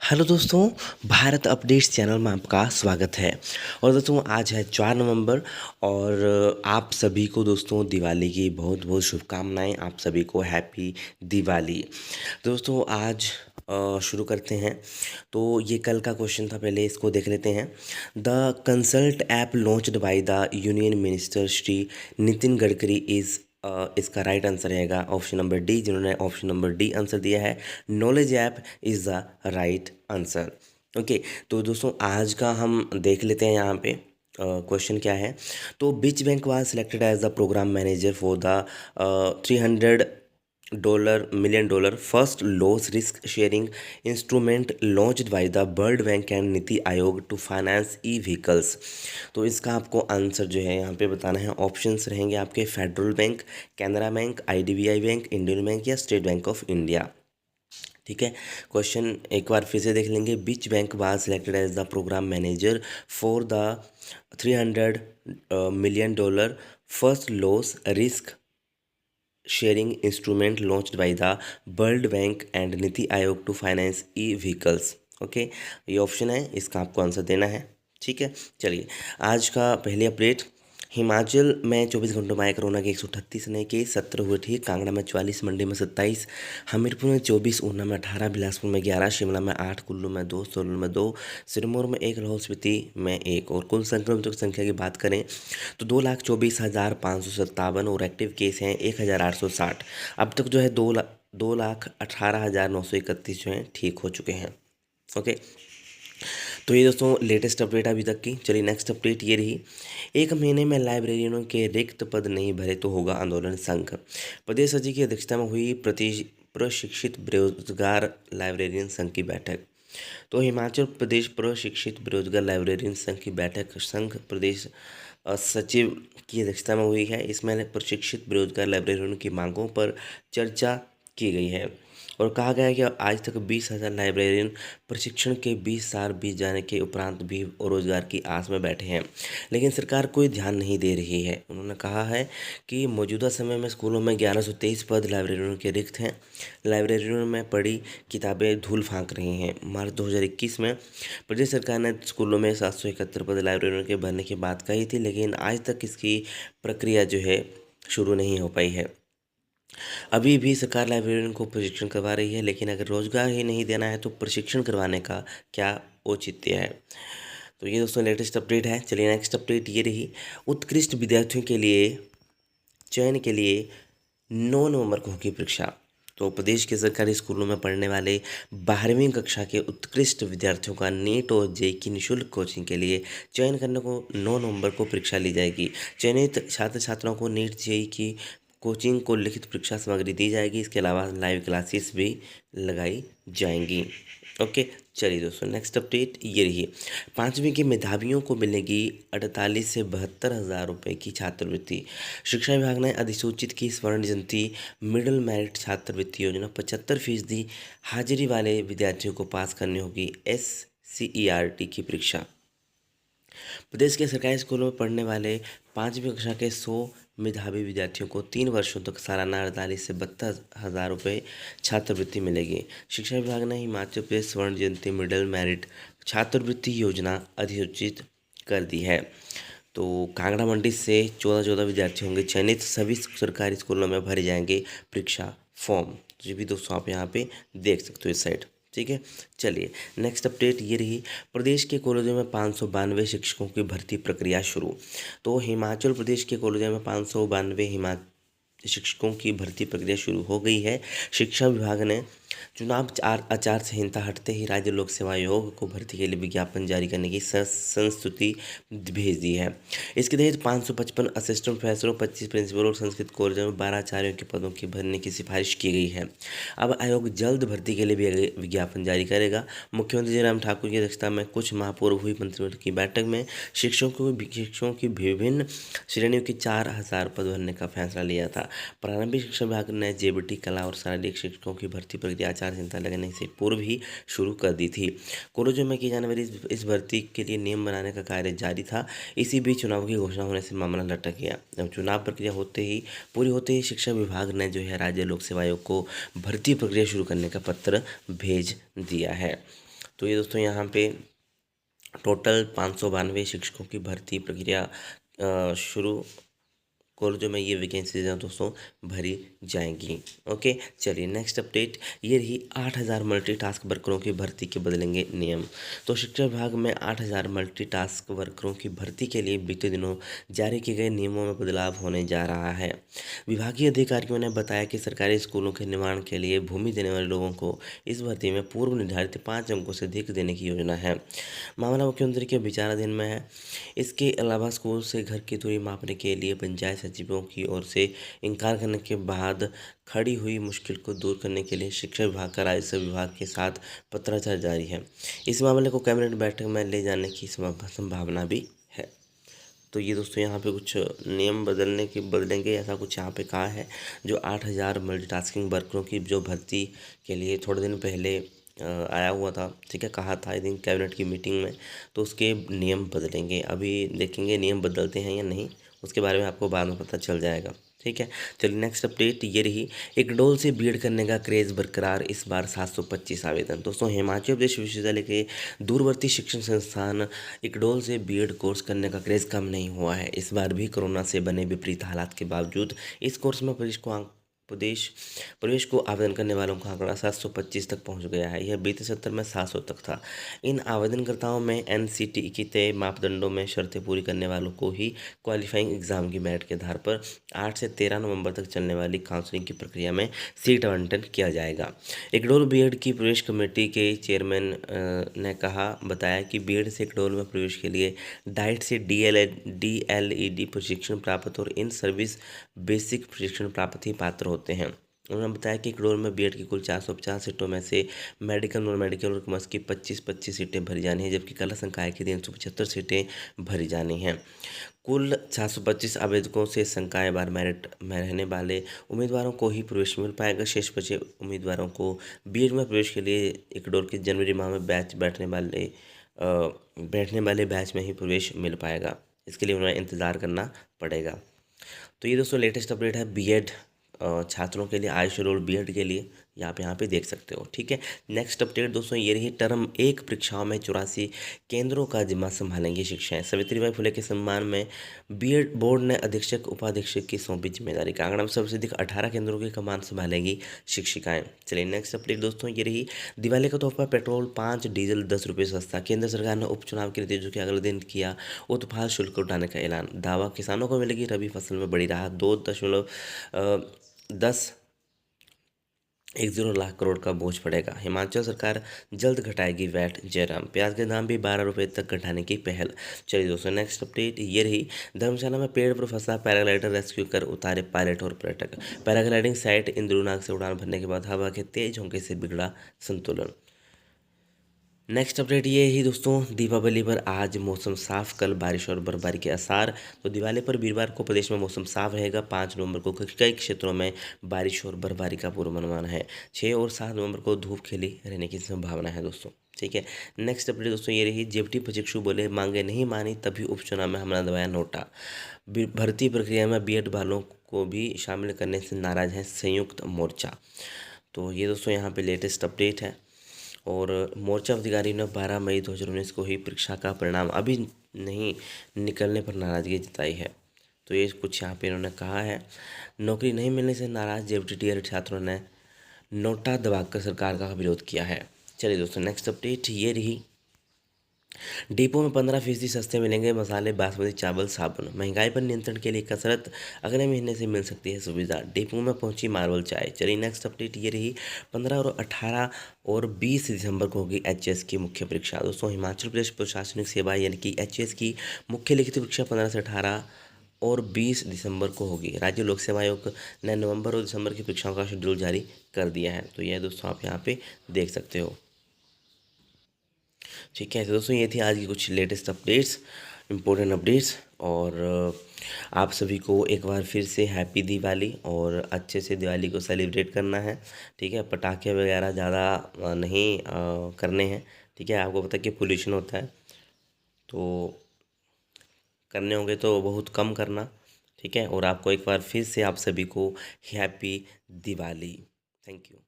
Hello दोस्तों, Bharat updates channel में आपका स्वागत है। और दोस्तों आज है 4 नवंबर और आप सभी को दोस्तों दिवाली की बहुत बहुत शुभकामनाएं। आप सभी को हैप्पी दिवाली। दोस्तों आज शुरू करते हैं। तो ये कल का क्वेश्चन था, पहले इसको देख लेते हैं। The consult app launched by the union minister Shri Nitin Gadkari is इसका राइट आंसर रहेगा ऑप्शन नंबर डी। जिन्होंने ऑप्शन नंबर डी आंसर दिया है, knowledge app is the right answer. Okay, तो दोस्तों आज का हम देख लेते हैं यहाँ पे क्वेश्चन क्या है। तो which bank was selected as the programme manager for the $300 million first loss risk sharing instrument launched by the World Bank and NITI Aayog to finance e vehicles. तो इसका आपको आंसर जो है यहाँ पे बताना है। ऑप्शंस रहेंगे आपके Federal Bank, Canara Bank, IDBI Bank, Indian Bank या स्टेट बैंक ऑफ इंडिया। ठीक है, क्वेश्चन एक बार फिर से देख लेंगे। Which bank was selected as the programme manager for the $300 million first loss risk sharing instrument launched by the World Bank and NITI Aayog to finance e vehicles. Okay, ये option है, इसका आपको आंसर देना है। ठीक है, चलिए आज का पहली अपडेट। हिमाचल में 24 घंटों में आए कोरोना के 138 नए केस, 17 हुए ठीक। कांगड़ा में 44, मंडी में 27, हमीरपुर में 24, ऊना में 18, बिलासपुर में 11, शिमला में 8, कुल्लू में 2, सोलन में 2, सिरमौर में 1, लाहौल स्पीति में 1। और कुल संक्रमितों की संख्या की बात करें तो 2,24,557 और एक्टिव केस हैं 1,860। अब तक जो है 2,18,931 जो हैं ठीक हो चुके हैं। ओके, तो ये दोस्तों लेटेस्ट अपडेट अभी तक की। चलिए नेक्स्ट अपडेट ये रही। 1 महीने में लाइब्रेरियनों के रिक्त पद नहीं भरे तो होगा आंदोलन। संघ प्रदेश सचिव की अध्यक्षता में हुई प्रशिक्षित बेरोजगार लाइब्रेरियन संघ की बैठक। तो हिमाचल प्रदेश प्रशिक्षित बेरोजगार लाइब्रेरियन संघ की बैठक संघ प्रदेश सचिव की अध्यक्षता में हुई है। इसमें प्रशिक्षित बेरोजगार लाइब्रेरियनों की मांगों पर चर्चा की गई है और कहा गया है कि आज तक 20,000 लाइब्रेरियन प्रशिक्षण के 20 साल बीत जाने के उपरांत भी रोजगार की आस में बैठे हैं, लेकिन सरकार कोई ध्यान नहीं दे रही है। उन्होंने कहा है कि मौजूदा समय में स्कूलों में 1123 पद लाइब्रेरियनों के रिक्त हैं। लाइब्रेरियनों में पड़ी किताबें धूल फांक रही हैं। मार्च 2021 में प्रदेश सरकार ने स्कूलों में 771 पद लाइब्रेरियनों के भरने की बात कही थी, लेकिन आज तक इसकी प्रक्रिया जो है शुरू नहीं हो पाई है। अभी भी सरकार लाइब्रेरियन को प्रशिक्षण करवा रही है, लेकिन अगर रोजगार ही नहीं देना है तो प्रशिक्षण करवाने का क्या औचित्य है। तो ये दोस्तों लेटेस्ट अपडेट है। चलिए नेक्स्ट अपडेट ये रही। उत्कृष्ट विद्यार्थियों के लिए चयन के लिए 9 नवंबर को होगी परीक्षा। तो प्रदेश के सरकारी स्कूलों में पढ़ने वाले 12वीं कक्षा के उत्कृष्ट विद्यार्थियों का नीट और जेईई की निःशुल्क कोचिंग के लिए चयन करने को 9 नवंबर को परीक्षा ली जाएगी। चयनित छात्र छात्राओं को नीट जेईई की कोचिंग को लिखित परीक्षा सामग्री दी जाएगी। इसके अलावा लाइव क्लासेस भी लगाई जाएंगी। ओके, चलिए दोस्तों नेक्स्ट अपडेट ये रही। 5वीं के मेधावियों को मिलेगी 48 से 72,000 रुपये की छात्रवृत्ति। शिक्षा विभाग ने अधिसूचित की स्वर्ण जयंती मिडिल मेरिट छात्रवृत्ति योजना। 75% हाजिरी वाले विद्यार्थियों को पास करनी होगी SCERT की परीक्षा। प्रदेश के सरकारी स्कूलों में पढ़ने वाले 5वीं कक्षा के 100 मेधावी विद्यार्थियों को 3 वर्षों तक सालाना 48 से 72,000 रुपये छात्रवृत्ति मिलेगी। शिक्षा विभाग ने हिमाचल प्रदेश स्वर्ण जयंती मिडिल मेरिट छात्रवृत्ति योजना अधिसूचित कर दी है। तो कांगड़ा मंडी से 14 विद्यार्थी होंगे चयनित। सभी सरकारी स्कूलों में भरे जाएंगे परीक्षा फॉर्म। ये भी दोस्तों आप यहाँ पे देख सकते हो इस साइड। ठीक है, चलिए नेक्स्ट अपडेट ये रही। प्रदेश के कॉलेजों में 592 शिक्षकों की भर्ती प्रक्रिया शुरू। तो हिमाचल प्रदेश के कॉलेजों में 592 शिक्षकों की भर्ती प्रक्रिया शुरू हो गई है। शिक्षा विभाग ने चुनाव आचार संहिता हटते ही राज्य लोक सेवा आयोग को भर्ती के लिए विज्ञापन जारी करने की संस्तुति भेज दी है। इसके तहत 555 असिस्टेंट प्रोफेसरों, 25 प्रिंसिपल और संस्कृत कॉलेजों में 12 आचार्यों के पदों की भरने की सिफारिश की गई है। अब आयोग जल्द भर्ती के लिए भी विज्ञापन जारी करेगा। मुख्यमंत्री जयराम ठाकुर की अध्यक्षता में कुछ माह पूर्व हुई मंत्रिमंडल की बैठक में शिक्षकों की विभिन्न श्रेणियों की 4,000 पद भरने का फैसला लिया था। प्रारंभिक शिक्षा विभाग ने जेबीटी, कला और शारीरिक शिक्षकों की भर्ती प्रक्रिया आचार संहिता लगने से पूर्व ही शुरू कर दी थी। कॉलेजों में की जाने वाली इस भर्ती के लिए नियम बनाने का कार्य जारी था। इसी बीच चुनाव की घोषणा होने से मामला लटक गया। जब चुनाव प्रक्रिया पूरी होते ही शिक्षा विभाग ने जो है राज्य लोक सेवा आयोग को भर्ती प्रक्रिया शुरू करने का पत्र भेज दिया है। तो ये दोस्तों यहाँ पे टोटल 592 शिक्षकों की भर्ती प्रक्रिया शुरू कॉलेजों में ये वैकेंसीज हैं दोस्तों भरी जाएंगी। ओके, चलिए नेक्स्ट अपडेट ये रही 8,000 मल्टीटास्क वर्करों की भर्ती के बदलेंगे नियम। तो शिक्षा विभाग में 8,000 मल्टीटास्क वर्करों की भर्ती के लिए बीते दिनों जारी किए गए नियमों में बदलाव होने जा रहा है। विभागीय अधिकारियों ने बताया कि सरकारी स्कूलों के निर्माण के लिए भूमि देने वाले लोगों को इस भर्ती में पूर्व निर्धारित 5 अंकों से अधिक देने की योजना है। मामला मुख्यमंत्री के विचाराधीन में है। इसके अलावा स्कूल से घर की दूरी मापने के लिए पंचायत सचिवों की ओर से इनकार करने के बाद खड़ी हुई मुश्किल को दूर करने के लिए शिक्षा विभाग का राजस्व विभाग के साथ पत्राचार जारी है। इस मामले को कैबिनेट बैठक में ले जाने की संभावना भी है। तो ये दोस्तों यहाँ पे कुछ नियम बदलेंगे ऐसा कुछ यहाँ पे कहा है। जो 8,000 मल्टीटास्किंग वर्करों की जो भर्ती के लिए थोड़े दिन पहले आया हुआ था, ठीक है, कहा था आई थिंक कैबिनेट की मीटिंग में, तो उसके नियम बदलेंगे। अभी देखेंगे नियम बदलते हैं या नहीं, उसके बारे में आपको बाद में पता चल जाएगा, ठीक है। चलिए नेक्स्ट अपडेट ये रही, इक्डोल से बीएड करने का क्रेज़ बरकरार, इस बार 725 आवेदन। दोस्तों हिमाचल प्रदेश विश्वविद्यालय के दूरवर्ती शिक्षण संस्थान इक्डोल से बीएड कोर्स करने का क्रेज़ कम नहीं हुआ है। इस बार भी कोरोना से बने विपरीत हालात के बावजूद इस कोर्स में प्रवेश को आवेदन करने वालों का आंकड़ा 725 तक पहुंच गया है। यह बीते सत्र में 700 तक था। इन आवेदनकर्ताओं में एनसीटीई के तय मापदंडों में शर्तें पूरी करने वालों को ही क्वालिफाइंग एग्जाम की मेरिट के आधार पर 8 से 13 नवंबर तक चलने वाली काउंसलिंग की प्रक्रिया में सीट आवंटन किया जाएगा। इक्डोल बीएड की प्रवेश कमेटी के चेयरमैन ने बताया कि बीएड से इक्डोल में प्रवेश के लिए डाइट से डीएलईडी प्रशिक्षण प्राप्त और इन सर्विस बेसिक प्रशिक्षण प्राप्त ही पात्र होते हैं। उन्होंने बताया कि इक्डोल में बीएड की कुल 450 सीटों में से मेडिकल, नॉन मेडिकल और कॉमर्स की 25-25 सीटें भरी जानी हैं, जबकि कला संकाय की 375 सीटें भरी जानी हैं। कुल 425 आवेदकों से संकाय बार मेरिट में रहने वाले उम्मीदवारों को ही प्रवेश मिल पाएगा। शेष बचे उम्मीदवारों को बीएड में प्रवेश के लिए इक्डोल के जनवरी माह में बैठने वाले बैच में ही प्रवेश मिल पाएगा। इसके लिए उन्हें इंतज़ार करना पड़ेगा। तो ये दोस्तों लेटेस्ट अपडेट है बीएड छात्रों के लिए, आयुष रोल बीएड के लिए आप यहाँ पे देख सकते हो, ठीक है। नेक्स्ट अपडेट दोस्तों ये रही, टर्म 1 परीक्षाओं में 84 केंद्रों का जिम्मा संभालेंगी शिक्षाएं। सावित्रीबाई फुले के सम्मान में बीएड बोर्ड ने अधीक्षक उपाधीक्षक की सौंपी जिम्मेदारी। कांगड़ा में सबसे अधिक 18 केंद्रों की कमान संभालेंगी शिक्षिकाएं। चलिए नेक्स्ट अपडेट दोस्तों ये रही, दिवाली का तोहफा पेट्रोल 5, डीजल 10 रुपये सस्ता। केंद्र सरकार ने उपचुनाव के नतीजों के अगले दिन किया उत्पाद शुल्क उठाने का ऐलान। दावा, किसानों को मिलेगी रबी फसल में बड़ी राहत। 2.10 लाख करोड़ का बोझ पड़ेगा। हिमाचल सरकार जल्द घटाएगी वैट। जयराम, प्याज के दाम भी 12 रुपये तक घटाने की पहल। चलिए दोस्तों नेक्स्ट अपडेट ये रही, धर्मशाला में पेड़ पर फंसा पैराग्लाइडर रेस्क्यू कर उतारे पायलट और पर्यटक। पैराग्लाइडिंग साइट इंद्रुनाग से उड़ान भरने के बाद हवा के तेज झोंके से बिगड़ा संतुलन। नेक्स्ट अपडेट ये ही दोस्तों, दीपावली पर आज मौसम साफ, कल बारिश और बर्फबारी के आसार। तो दिवाली पर वीरवार को प्रदेश में मौसम साफ रहेगा। 5 नवंबर को कई क्षेत्रों में बारिश और बर्फबारी का पूर्वानुमान है। 6 और 7 नवंबर को धूप खिली रहने की संभावना है दोस्तों, ठीक है। नेक्स्ट अपडेट दोस्तों ये रही, जेपटी प्रशिक्षु बोले मांगे नहीं मानी तभी उपचुनाव में हमला दबाया नोटा। भर्ती प्रक्रिया में बीएड वालों को भी शामिल करने से नाराज है संयुक्त मोर्चा। तो ये दोस्तों यहाँ पे लेटेस्ट अपडेट है। और मोर्चा अधिकारी ने 12 मई 2019 को ही परीक्षा का परिणाम अभी नहीं निकलने पर नाराजगी जताई है। तो ये कुछ यहाँ पे इन्होंने कहा है। नौकरी नहीं मिलने से नाराज जेपटी टीआर छात्रों ने नोटा दबाकर सरकार का विरोध किया है। चलिए दोस्तों नेक्स्ट अपडेट ये रही, डिपो में 15% सस्ते मिलेंगे मसाले, बासमती चावल, साबुन। महंगाई पर नियंत्रण के लिए कसरत, अगले महीने से मिल सकती है सुविधा। डिपो में पहुंची मार्वल चाय। चलिए नेक्स्ट अपडेट ये रही, 15 और 18 और 20 दिसंबर को होगी एचएएस की मुख्य परीक्षा। दोस्तों हिमाचल प्रदेश प्रशासनिक सेवा यानी कि एचएएस की मुख्य लिखित परीक्षा 15 से 18 और 20 दिसंबर को होगी। राज्य लोक सेवा आयोग ने नवंबर और दिसंबर की परीक्षाओं का शेड्यूल जारी कर दिया है। तो यह दोस्तों आप यहाँ पे देख सकते हो, ठीक है। तो दोस्तों ये थी आज की कुछ लेटेस्ट अपडेट्स, इम्पोर्टेंट अपडेट्स। और आप सभी को एक बार फिर से हैप्पी दिवाली, और अच्छे से दिवाली को सेलिब्रेट करना है, ठीक है। पटाखे वगैरह ज़्यादा नहीं करने हैं, ठीक है। आपको पता है कि पोल्यूशन होता है, तो करने होंगे तो बहुत कम करना, ठीक है। और आपको एक बार फिर से आप सभी को हैप्पी दिवाली। Thank you.